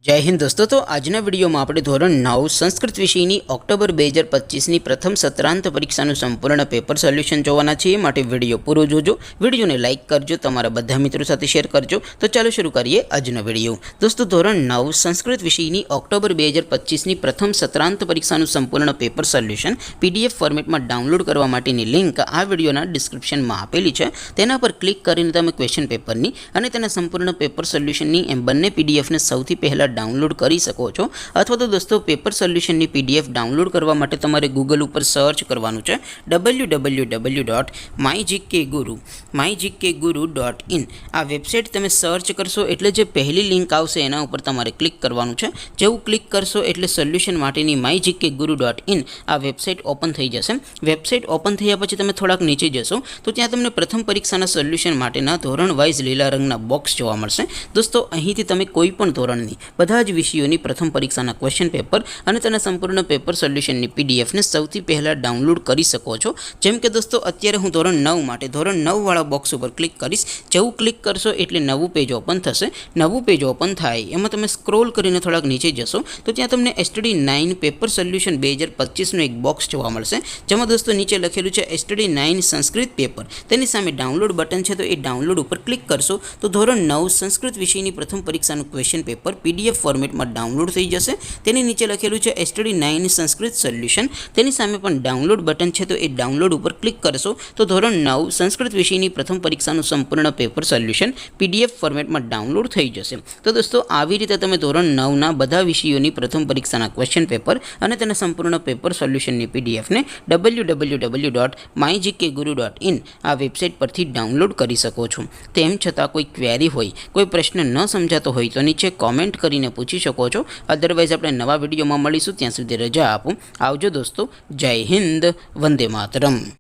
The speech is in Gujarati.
जय हिंद दोस्तों। तो आजना विडियो में આપણે ધોરણ 9 સંસ્કૃત વિષયની ઓક્ટોબર 2025ની પ્રથમ સત્રાંત પરીક્ષાનું સંપૂર્ણ પેપર સોલ્યુશન જોવાના છીએ। માટે વિડિયો પૂરો જોજો, વિડિયોને લાઈક કરજો, તમારા બધા મિત્રો સાથે શેર કરજો। તો ચાલો શરૂ કરીએ આજનો વિડિયો। દોસ્તો ધોરણ 9 સંસ્કૃત વિષયની ઓક્ટોબર 2025ની પ્રથમ સત્રાંત પરીક્ષાનું સંપૂર્ણ પેપર સોલ્યુશન પીડીએફ ફોર્મેટમાં ડાઉનલોડ કરવા માટેની લિંક આ વિડિયોના ડિસ્ક્રિપ્શનમાં આપેલી છે। તેના પર ક્લિક કરીને તમે ક્વેશ્ચન પેપરની અને તેના સંપૂર્ણ પેપર સોલ્યુશનની એમ બંને પીડીએફને સૌથી પહેલા डाउनलॉड कर सको छो। अथवा तो दोस्तों पेपर सोल्यूशन की पीडीएफ डाउनलॉड करवा माटे तमारे गूगल पर सर्च करवानुं छे www.mygkguru.in। आ वेबसाइट तमे सर्च करशो एटले जे पहली लिंक आवशे एना उपर तमारे क्लिक करवानुं छे। जेवुं क्लिक करशो एटले सोल्यूशन माटेनी mygkguru.in आ वेबसाइट ओपन थई जशे। वेबसाइट ओपन थया पछी तमे थोड़ाक नीचे जशो तो त्यां तमने प्रथम परीक्षाना सोल्यूशन माटेना धोरण वाइज लीला रंगना बॉक्स जोवा मळशे। दोस्तों અહીંથી તમે કોઈ પણ ધોરણની બધા જ વિષયોની પ્રથમ પરીક્ષાના ક્વેશ્ચન પેપર અને તેના સંપૂર્ણ પેપર સોલ્યુશનની પીડીએફને સૌથી પહેલા ડાઉનલોડ કરી શકો છો। જેમ કે દોસ્તો અત્યારે હું ધોરણ 9 માટે ધોરણ 9 વાળા બોક્સ ઉપર ક્લિક કરીશ। જેવું ક્લિક કરશો એટલે નવું પેજ ઓપન થશે। નવું પેજ ઓપન થાય એમાં તમે સ્ક્રોલ કરીને થોડાક નીચે જશો તો ત્યાં તમને એસટીડી 9 પેપર સોલ્યુશન 2025 નું એક બોક્સ જોવા મળશે। જેમાં દોસ્તો નીચે લખેલું છે એસટીડી 9 સંસ્કૃત પેપર। તેની સામે ડાઉનલોડ બટન છે તો એ ડાઉનલોડ ઉપર ક્લિક કરશો તો ધોરણ 9 સંસ્કૃત વિષયની પ્રથમ પરીક્ષાનું ક્વેશ્ચન પેપર पीडीएफ फॉर्मेट में डाउनलॉड थी जैसे। नीचे लखेलू है एसटीडी 9 संस्कृत सोल्यूशन। सामे पण डाउनलॉड बटन है तो ये डाउनलॉड पर क्लिक करशो तो धोरण 9 संस्कृत विषय की प्रथम परीक्षा संपूर्ण पेपर सोल्यूशन पीडीएफ फॉर्मेट में डाउनलॉड थी जैसे। तो दोस्तों આવી રીતે તમે ધોરણ 9 ના બધા વિષયોની પ્રથમ પરીક્ષાના ક્વેશ્ચન પેપર અને તેના સંપૂર્ણ પેપર સોલ્યુશનની પીડીએફને www.mygkguru.in આ વેબસાઇટ પરથી ડાઉનલોડ કરી શકો છો। તેમ છતાં કોઈ ક્વેરી હોય, કોઈ પ્રશ્ન ન સમજાતો હોય તો નીચે कॉमेंट करीने पूछी सको छो। अदरवाइज अपने नवा विडियो में मळीशुं, त्यां सुधी रजा आपो। आवजो दोस्तों। जय हिंद, वंदे मातरम।